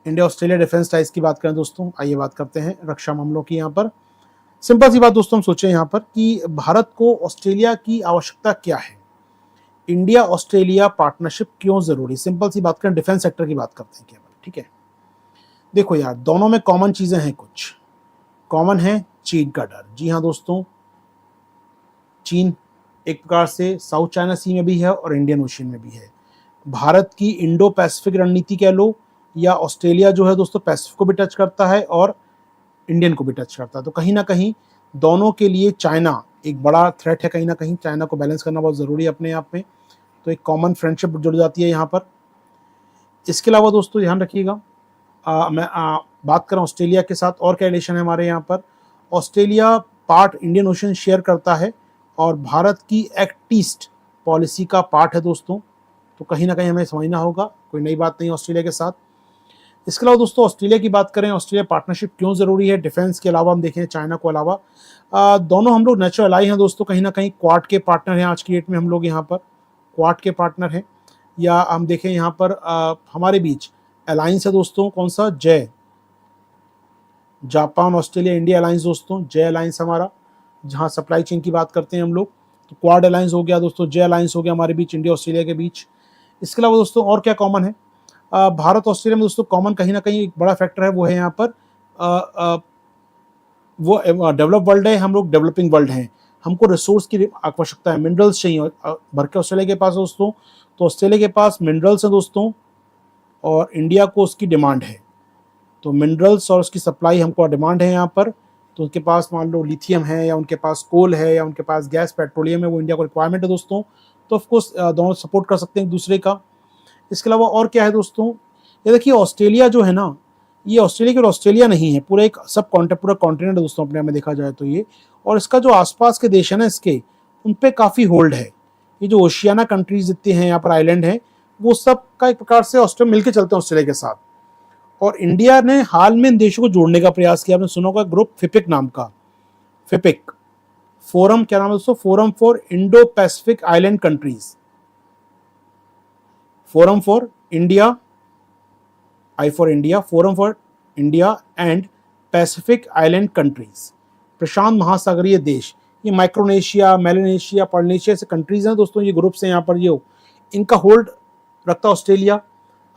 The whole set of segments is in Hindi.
इंडिया ऑस्ट्रेलिया डिफेंस टाइज की बात करें दोस्तों, आइए बात करते हैं रक्षा मामलों की। यहाँ पर सिंपल सी बात दोस्तों हम सोचें यहाँ पर कि भारत को ऑस्ट्रेलिया की आवश्यकता क्या है, इंडिया ऑस्ट्रेलिया पार्टनरशिप क्यों जरूरी। सिंपल सी बात करें, डिफेंस सेक्टर की बात करते हैं केवल, ठीक है। देखो यार, दोनों में कॉमन चीजें हैं, कुछ कॉमन है, चीन का डर। जी हाँ दोस्तों, चीन एक प्रकार से साउथ चाइना सी में भी है और इंडियन ओशियन में भी है। भारत की इंडो पैसिफिक रणनीति कह लो, या ऑस्ट्रेलिया जो है दोस्तों पैसिफिक को भी टच करता है और इंडियन को भी टच करता है। तो कहीं ना कहीं दोनों के लिए चाइना एक बड़ा थ्रेट है, कहीं ना कहीं चाइना को बैलेंस करना बहुत ज़रूरी है अपने आप में। तो एक कॉमन फ्रेंडशिप जुड़ जाती है यहाँ पर। इसके अलावा दोस्तों ध्यान रखिएगा, मैं बात करें ऑस्ट्रेलिया के साथ और क्या रिलेशन है हमारे यहाँ पर। Australia part Indian ocean share करता है और भारत की एक्ट ईस्ट पॉलिसी का पार्ट है दोस्तों। तो कहीं ना कहीं हमें समझना होगा, कोई नई बात नहीं ऑस्ट्रेलिया के साथ। इसके अलावा दोस्तों ऑस्ट्रेलिया की बात करें, ऑस्ट्रेलिया पार्टनरशिप क्यों ज़रूरी है डिफेंस के अलावा, हम देखें चाइना को अलावा, दोनों हम लोग नेचुरल अलाई हैं दोस्तों, कहीं ना कहीं क्वाड के पार्टनर हैं आज की डेट में हम लोग यहाँ पर, क्वाड के पार्टनर हैं। या हम देखें यहाँ पर हमारे बीच अलायंस है दोस्तों, कौन सा, जय, जापान ऑस्ट्रेलिया इंडिया अलायंस दोस्तों, जय अलायंस हमारा, जहाँ सप्लाई चेन की बात करते हैं हम लोग। तो क्वाड अलायंस हो गया दोस्तों, जय अलायंस हो गया हमारे बीच, इंडिया ऑस्ट्रेलिया के बीच। इसके अलावा दोस्तों और क्या कॉमन है, भारत ऑस्ट्रेलिया में दोस्तों कॉमन कहीं ना कहीं एक बड़ा फैक्टर है, वो है यहाँ पर वो डेवलप वर्ल्ड है, हम लोग डेवलपिंग वर्ल्ड हैं। हमको रिसोर्स की आवश्यकता है, मिनरल्स चाहिए भर के ऑस्ट्रेलिया के पास दोस्तों। तो ऑस्ट्रेलिया के पास मिनरल्स हैं दोस्तों और इंडिया को उसकी डिमांड है। तो मिनरल्स और उसकी सप्लाई हमको डिमांड है यहाँ पर। तो उनके पास मान लो लिथियम है, या उनके पास कोल है, या उनके पास गैस पेट्रोलियम है, वो इंडिया को रिक्वायरमेंट है दोस्तों। तो ऑफकोर्स दोनों सपोर्ट कर सकते हैं एक दूसरे का। इसके अलावा और क्या है दोस्तों, ये देखिए ऑस्ट्रेलिया जो है ना, ये ऑस्ट्रेलिया केवल ऑस्ट्रेलिया नहीं है, पूरा एक सब पूरा कॉन्टिनेंट है दोस्तों अपने में देखा जाए तो ये। और इसका जो आसपास के देश है ना इसके, उन पे काफ़ी होल्ड है। ये जो ओशियाना कंट्रीज जितने हैं यहाँ पर आइलैंड है, वो सब का एक प्रकार से ऑस्ट्रेलिया मिलकर चलते हैं ऑस्ट्रेलिया के साथ। और इंडिया ने हाल में इन देशों को जोड़ने का प्रयास किया। आपने सुना होगा ग्रुप फिपिक नाम का, फिपिक फोरम, क्या नाम है दोस्तों, forum for Indo Pacific island countries, forum for India, I for India, forum for India and Pacific island countries, प्रशांत महासागरीय देश। ये माइक्रोनेशिया, मेलानेशिया, पॉलिनेशिया से कंट्रीज हैं दोस्तों, ये ग्रुप्स हैं यहाँ पर। ये इनका होल्ड रखता ऑस्ट्रेलिया।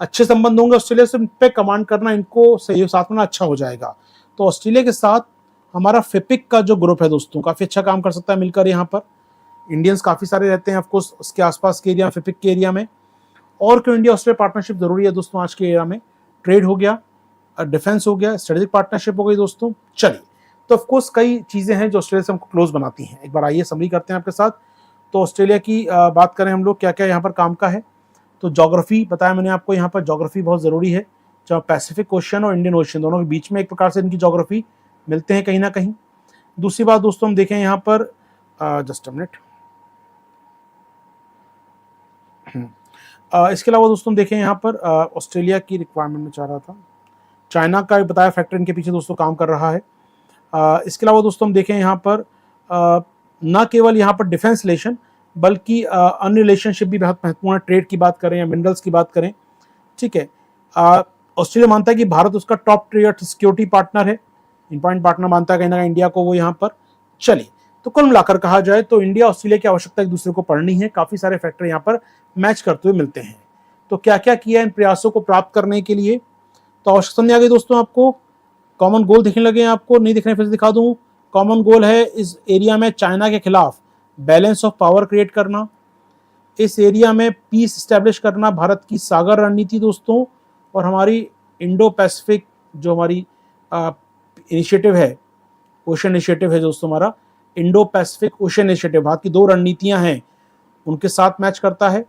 अच्छे संबंध होंगे ऑस्ट्रेलिया से, इन पे कमांड करना, इनको सहयोग साथ में अच्छा हो जाएगा। तो ऑस्ट्रेलिया के साथ हमारा फिपिक का जो ग्रुप है दोस्तों, काफ़ी अच्छा काम कर सकता है मिलकर यहाँ पर। इंडियंस काफ़ी सारे रहते हैं ऑफकोर्स उसके आसपास के एरिया, फिपिक के एरिया में। और क्यों इंडिया ऑस्ट्रेलिया पार्टनरशिप जरूरी है दोस्तों आज के एरिया में, ट्रेड हो गया, डिफेंस हो गया, स्ट्रेटेजिक पार्टनरशिप हो गई दोस्तों। चलिए, तो ऑफकोर्स कई चीज़ें हैं जो ऑस्ट्रेलिया से हमको क्लोज बनाती हैं। एक बार आइए समरी करते हैं आपके साथ। तो ऑस्ट्रेलिया की बात करें हम लोग, क्या क्या यहाँ पर काम का है। तो ज्योग्राफी बताया मैंने आपको, यहाँ पर ज्योग्राफी बहुत ज़रूरी है। जहाँ पैसिफिक ओशियन और इंडियन ओशियन दोनों के बीच में एक प्रकार से इनकी ज्योग्राफी मिलते हैं कहीं ना कहीं। दूसरी बात दोस्तों हम देखें यहाँ पर, जस्ट अ मिनट, इसके अलावा दोस्तों देखें यहाँ पर ऑस्ट्रेलिया की रिक्वायरमेंट में चाह रहा था, चाइना का बताया फैक्टर इनके पीछे दोस्तों काम कर रहा है। इसके अलावा दोस्तों हम देखें यहाँ पर न केवल यहाँ पर डिफेंस रिलेशन, बल्कि अन्य रिलेशनशिप भी बहुत महत्वपूर्ण है। ट्रेड की बात करें या मिनरल्स की बात करें, ठीक है। ऑस्ट्रेलिया मानता है कि भारत उसका टॉप टियर सिक्योरिटी पार्टनर है, इंपॉर्टेंट पार्टनर मानता है कहीं ना कहीं इंडिया को वो यहाँ पर। चलिए, तो कुल मिलाकर कहा जाए तो इंडिया ऑस्ट्रेलिया की आवश्यकता एक दूसरे को पढ़नी है। काफ़ी सारे फैक्टर यहाँ पर मैच करते हुए मिलते हैं। तो क्या क्या किया इन प्रयासों को प्राप्त करने के लिए, तो आवश्यकता नहीं आ गई दोस्तों आपको। कॉमन गोल दिखने लगे हैं आपको, नहीं दिख रहे फिर से दिखा दूँ। कॉमन गोल है इस एरिया में चाइना के खिलाफ बैलेंस ऑफ पावर क्रिएट करना, इस एरिया में पीस स्टैब्लिश करना, भारत की सागर रणनीति दोस्तों, और हमारी इंडो पैसिफिक जो हमारी इनिशिएटिव है, ओशन इनिशिएटिव है दोस्तों, हमारा Indo Pacific ocean initiative, Bharat की दो रणनीतियां हैं उनके साथ मैच करता है।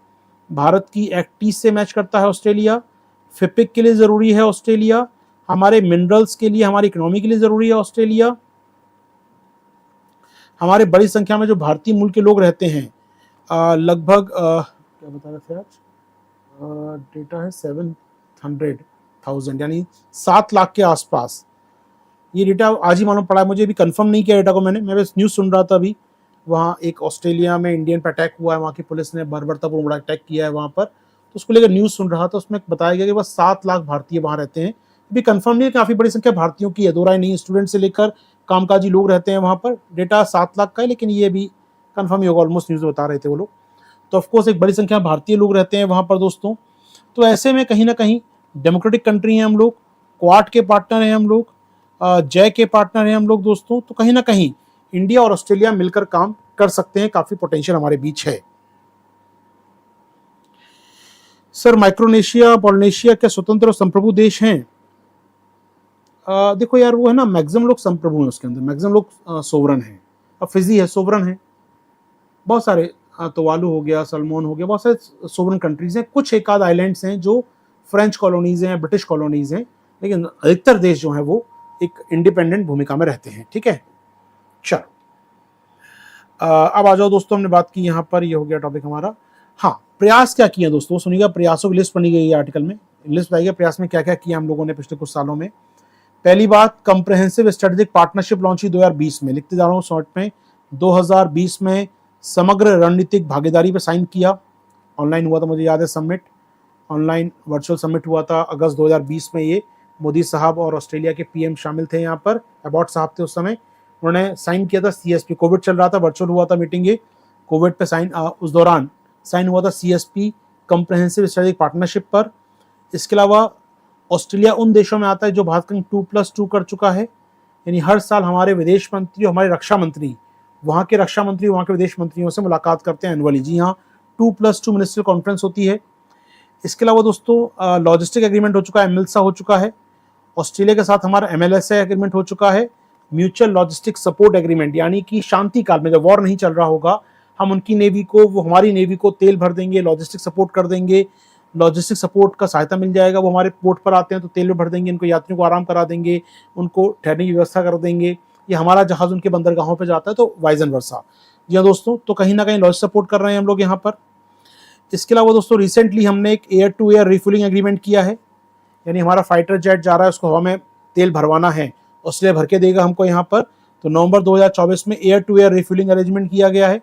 भारत की एक्ट ईस्ट से मैच करता है ऑस्ट्रेलिया, फिपिक के लिए ज़रूरी है ऑस्ट्रेलिया, हमारे मिनरल्स के लिए, हमारी इकोनॉमी के लिए ज़रूरी है ऑस्ट्रेलिया। हमारे बड़ी संख्या में जो भारतीय मूल के लोग रहते हैं, लगभग क्या बता रहे थे आज, डेटा है 700,000 यानी 7 लाख के आसपास। ये डेटा आज ही मालूम पड़ा है मुझे, भी कंफर्म नहीं किया डेटा को मैंने, मैं बस न्यूज़ सुन रहा था अभी। वहाँ एक ऑस्ट्रेलिया में इंडियन पर अटैक हुआ है, वहाँ की पुलिस ने बर्बरतापूर्ण बड़ा अटैक किया है वहाँ पर, तो उसको लेकर न्यूज़ सुन रहा था। उसमें बताया गया कि बस 7 लाख भारतीय वहाँ रहते हैं अभी कंफर्म नहीं है, काफी बड़ी संख्या भारतीयों की है, दो राय नहीं, स्टूडेंट से लेकर कामकाजी लोग रहते हैं वहां पर। डेटा 7 लाख का है, लेकिन ये भी कंफर्म ही होगा, ऑलमोस्ट न्यूज बता रहे थे वो लोग। तो ऑफकोर्स एक बड़ी संख्या भारतीय लोग रहते हैं वहां पर दोस्तों। तो ऐसे में कहीं ना कहीं डेमोक्रेटिक कंट्री हैं हम लोग, क्वाड के पार्टनर हैं हम लोग, जय के पार्टनर हैं हम लोग दोस्तों। तो कहीं ना कहीं इंडिया और ऑस्ट्रेलिया मिलकर काम कर सकते हैं, काफी पोटेंशियल हमारे बीच है। सर माइक्रोनेशिया पॉलिनेशिया क्या स्वतंत्र और संप्रभु देश हैं? देखो यार, वो है ना, मैक्सिमम लोग संप्रभु हैं उसके अंदर, मैक्सिमम लोग सोवरन हैं। अब फिजी है, सोवरन है, बहुत सारे तोवालू हो गया, सलमोन हो गया, बहुत सारे सोवरन कंट्रीज हैं। कुछ एक आध आइलैंड्स हैं जो फ्रेंच कॉलोनीज हैं, ब्रिटिश कॉलोनीज हैं, लेकिन अधिकतर देश जो हैं वो एक इंडिपेंडेंट भूमिका में रहते हैं। ठीक है, चलो अब आ जाओ दोस्तों, हमने बात की यहाँ पर, ये हो गया टॉपिक हमारा। हाँ, प्रयास क्या किए दोस्तों, सुनिएगा, प्रयासों की लिस्ट बनी गई है आर्टिकल में, लिस्ट बताइएगा प्रयास में क्या क्या किया हम लोगों ने पिछले कुछ सालों में। पहली बात, कंप्रेहेंसिव स्ट्रेटेजिक पार्टनरशिप लॉन्च हुई 2020 में, लिखते जा रहा हूँ शॉर्ट में। 2020 में समग्र रणनीतिक भागीदारी पर साइन किया, ऑनलाइन हुआ था, मुझे याद है समिट, ऑनलाइन वर्चुअल समिट हुआ था अगस्त 2020 में। ये मोदी साहब और ऑस्ट्रेलिया के पीएम शामिल थे यहाँ पर, अबॉट साहब थे उस समय, उन्होंने साइन किया था सीएसपी। कोविड चल रहा था, वर्चुअल हुआ था मीटिंग, ये कोविड पे साइन, उस दौरान साइन हुआ था सीएसपी, कंप्रेहेंसिव स्ट्रेटेजिक पार्टनरशिप पर। इसके अलावा ऑस्ट्रेलिया उन देशों में आता है जो भारत का 2+2 कर चुका है, यानी हर साल हमारे विदेश मंत्री, हमारे रक्षा मंत्री, वहाँ के रक्षा मंत्री वहाँ के विदेश मंत्रियों से मुलाकात करते हैं एनुअली। जी हाँ, 2+2 मिनिस्ट्रियल कॉन्फ्रेंस होती है। इसके अलावा दोस्तों लॉजिस्टिक एग्रीमेंट हो चुका है, मिल्सा हो चुका है, ऑस्ट्रेलिया के साथ हमारा MLSA एग्रीमेंट हो चुका है, म्यूचुअल लॉजिस्टिक सपोर्ट एग्रीमेंट, यानी कि शांति काल में जब वॉर नहीं चल रहा होगा, हम उनकी नेवी को, वो हमारी नेवी को तेल भर देंगे, लॉजिस्टिक सपोर्ट कर देंगे, लॉजिस्टिक सपोर्ट का सहायता मिल जाएगा। वो हमारे पोर्ट पर आते हैं तो तेल भर देंगे, उनको, यात्रियों को आराम करा देंगे, उनको ठहरने की व्यवस्था कर देंगे, या हमारा जहाज उनके बंदरगाहों पर जाता है तो वाइज एंड वर्सा। जी हाँ दोस्तों, तो कहीं ना कहीं लॉजिस्टिक सपोर्ट कर रहे हैं हम लोग यहाँ पर। इसके अलावा दोस्तों रिसेंटली हमने एक air to air refuelling agreement किया है, यानी हमारा फाइटर जेट जा रहा है, उसको हवा में तेल भरवाना है, ऑस्ट्रेलिया भर के देगा हमको यहाँ पर। तो नवंबर 2024 में air to air refuelling arrangement किया गया है,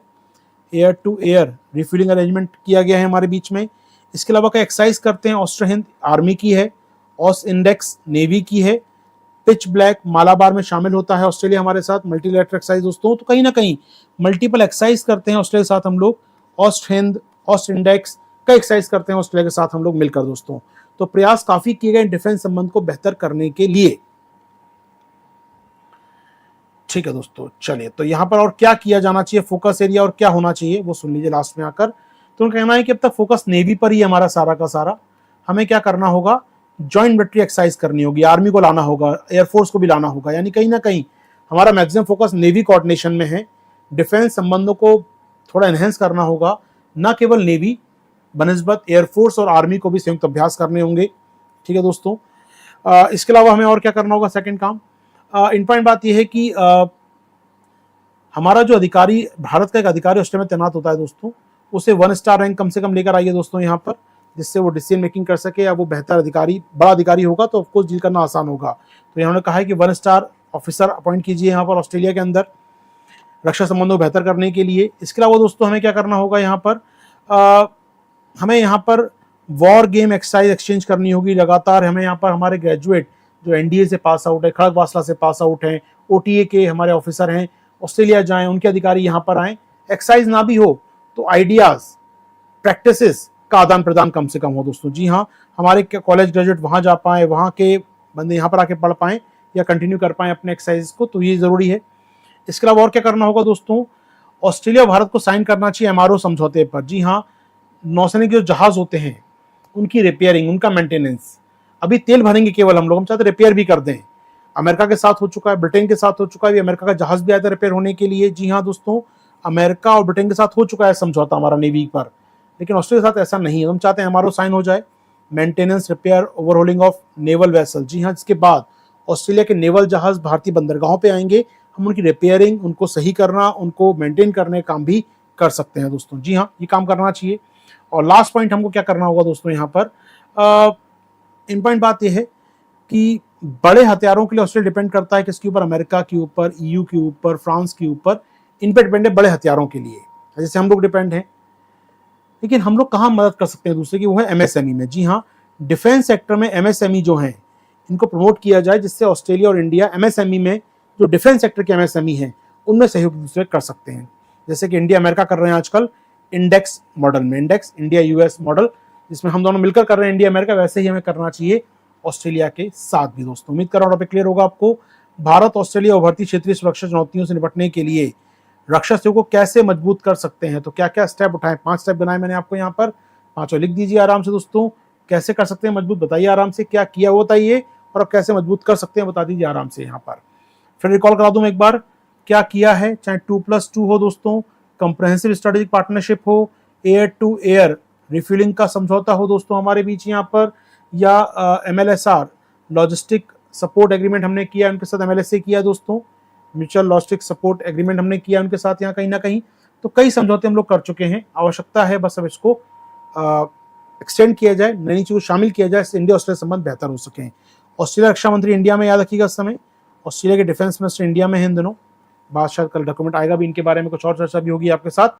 air to air refuelling arrangement किया गया है हमारे बीच में। इसके अलावा का एक्सरसाइज करते हैं, ऑस्ट्रो हिंद आर्मी की है, ऑस इंडेक्स नेवी की है, पिच ब्लैक मालाबार में शामिल होता है ऑस्ट्रेलिया हमारे साथ, मल्टीलैटरल एक्सरसाइज दोस्तों। तो कहीं ना कहीं मल्टीपल एक्सरसाइज करते हैं ऑस्ट्रेलिया के साथ हम लोग, ऑस्ट हिंद, ऑस्ट इंडेक्स का एक्सरसाइज करते हैं ऑस्ट्रेलिया के साथ हम लोग मिलकर दोस्तों। तो प्रयास काफी किए गए डिफेंस संबंध को बेहतर करने के लिए। ठीक है दोस्तों, चलिए, तो यहाँ पर और क्या किया जाना चाहिए, फोकस एरिया और क्या होना चाहिए वो सुन लीजिए लास्ट में आकर। तो उनका कहना है कि अब तक फोकस नेवी पर ही हमारा सारा का सारा, हमें क्या करना होगा, जॉइंट मिलिट्री एक्सरसाइज करनी होगी, आर्मी को लाना होगा, एयरफोर्स को भी लाना होगा, यानी कहीं ना कहीं हमारा मैक्सिमम फोकस नेवी कोऑर्डिनेशन में है। डिफेंस संबंधों को थोड़ा एनहेंस करना होगा, न केवल नेवी बनस्बत एयरफोर्स और आर्मी को भी संयुक्त अभ्यास करने होंगे। ठीक है दोस्तों, इसके अलावा हमें और क्या करना होगा, सेकंड काम, इंपॉर्टेंट बात यह है कि हमारा जो अधिकारी, भारत का एक अधिकारी ऑस्ट्रेलिया में तैनात होता है दोस्तों, उसे 1 स्टार रैंक कम से कम लेकर आइए दोस्तों यहाँ पर, जिससे वो डिसीजन मेकिंग कर सके, या वो बेहतर अधिकारी, बड़ा अधिकारी होगा तो ऑफकोर्स डील करना आसान होगा। तो इन्होंने कहा है कि 1 स्टार ऑफिसर अपॉइंट कीजिए यहाँ पर ऑस्ट्रेलिया के अंदर रक्षा संबंधों को बेहतर करने के लिए। इसके अलावा दोस्तों हमें क्या करना होगा यहाँ पर, हमें यहाँ पर वॉर गेम एक्सरसाइज एक्सचेंज करनी होगी लगातार। हमें यहाँ पर हमारे ग्रेजुएट जो NDA से पास आउट है, खड़ग वासला से पास आउट हैं, OTA के हमारे ऑफिसर हैं, ऑस्ट्रेलिया जाएं, उनके अधिकारी यहाँ पर आएँ, एक्सरसाइज ना भी हो तो आइडियाज, प्रैक्टिसेस का आदान प्रदान कम से कम हो दोस्तों। जी हाँ, हमारे कॉलेज ग्रेजुएट वहाँ जा पाएँ, वहाँ के बंदे यहाँ पर आके पढ़ पाएँ या कंटिन्यू कर पाएँ अपने एक्सरसाइज को, तो ये ज़रूरी है। इसके अलावा और क्या करना होगा दोस्तों, ऑस्ट्रेलिया और भारत को साइन करना चाहिए MRO समझौते पर। जी हाँ, नौसैनिक जो जहाज होते हैं उनकी रिपेयरिंग, उनका मेंटेनेंस, अभी तेल भरेंगे केवल हम लोग, हम चाहते रिपेयर भी कर दें। अमेरिका के साथ हो चुका है, ब्रिटेन के साथ हो चुका है, अमेरिका का जहाज भी आया था रिपेयर होने के लिए। जी हाँ दोस्तों, अमेरिका और ब्रिटेन के साथ हो चुका है समझौता हमारा नेवी पर, लेकिन ऑस्ट्रेलिया के साथ ऐसा नहीं है। हम चाहते हैं MRO साइन हो जाए, maintenance, repair, overhauling of naval vessel. जी हाँ, जिसके बाद ऑस्ट्रेलिया के नेवल जहाज भारतीय बंदरगाहों पे आएंगे, हम उनकी रिपेयरिंग, उनको सही करना, उनको मेंटेन करने का काम भी कर सकते हैं दोस्तों। जी हाँ, ये काम करना चाहिए। और लास्ट पॉइंट हमको क्या करना होगा दोस्तों, यहाँ पर इम्पॉर्टेंट बात यह है कि बड़े हथियारों के लिए ऑस्ट्रेलिया डिपेंड करता है किसके ऊपर, अमेरिका के ऊपर, EU के ऊपर, फ्रांस के ऊपर, इन पर डिपेंड है बड़े हथियारों के लिए, जैसे हम लोग डिपेंड हैं। लेकिन हम लोग कहाँ मदद कर सकते हैं दूसरे की, वो है MSME में। जी हाँ, डिफेंस सेक्टर में MSME जो हैं, इनको प्रमोट किया जाए, जिससे ऑस्ट्रेलिया और इंडिया एमएसएमई में, जो डिफेंस सेक्टर के एमएसएमई हैं, उनमें सहयोग दूसरे कर सकते हैं। जैसे कि इंडिया अमेरिका कर रहे हैं आजकल इंडेक्स मॉडल में, इंडेक्स इंडिया यूएस मॉडल, जिसमें हम दोनों मिलकर कर रहे हैं इंडिया अमेरिका, वैसे ही हमें करना चाहिए ऑस्ट्रेलिया के साथ भी। दोस्तों उम्मीद कर रहा हूं टॉपिक क्लियर होगा आपको। भारत ऑस्ट्रेलिया उभरती क्षेत्रीय सुरक्षा चुनौतियों से निपटने के लिए रक्षा सहयोग को कैसे मजबूत कर सकते हैं, तो क्या क्या स्टेप उठाएं, 5 स्टेप बनाए मैंने आपको यहाँ पर, पांचों लिख दीजिए आराम से दोस्तों। कैसे कर सकते हैं मजबूत, बताइए आराम से, क्या किया वो बताइए, और अब कैसे मजबूत कर सकते हैं बता दीजिए आराम से यहाँ पर। फिर रिकॉल करा दूं एक बार, क्या किया है, चाहे 2+2 हो दोस्तों, कंप्रहेंसिव स्ट्रेटेजिक पार्टनरशिप हो, एयर टू एयर रिफ्यूलिंग का समझौता हो दोस्तों हमारे बीच यहाँ पर, या MLSR लॉजिस्टिक सपोर्ट एग्रीमेंट हमने किया उनके साथ, MLSA किया दोस्तों, म्यूचुअल लॉजिस्टिक सपोर्ट एग्रीमेंट हमने किया उनके साथ यहाँ कहीं ना कहीं। तो कई समझौते हम लोग कर चुके हैं, आवश्यकता है बस अब इसको एक्सटेंड किया जाए, नई चीजों को शामिल किया जाए, इससे इंडिया ऑस्ट्रेलिया संबंध बेहतर हो सके। ऑस्ट्रेलिया रक्षा मंत्री इंडिया में, याद रखिएगा इस समय, ऑस्ट्रेलिया के डिफेंस मिनिस्टर इंडिया में है इन दिनों, बात शायद कल डॉक्यूमेंट आएगा भी इनके बारे में, कुछ और चर्चा भी होगी आपके साथ।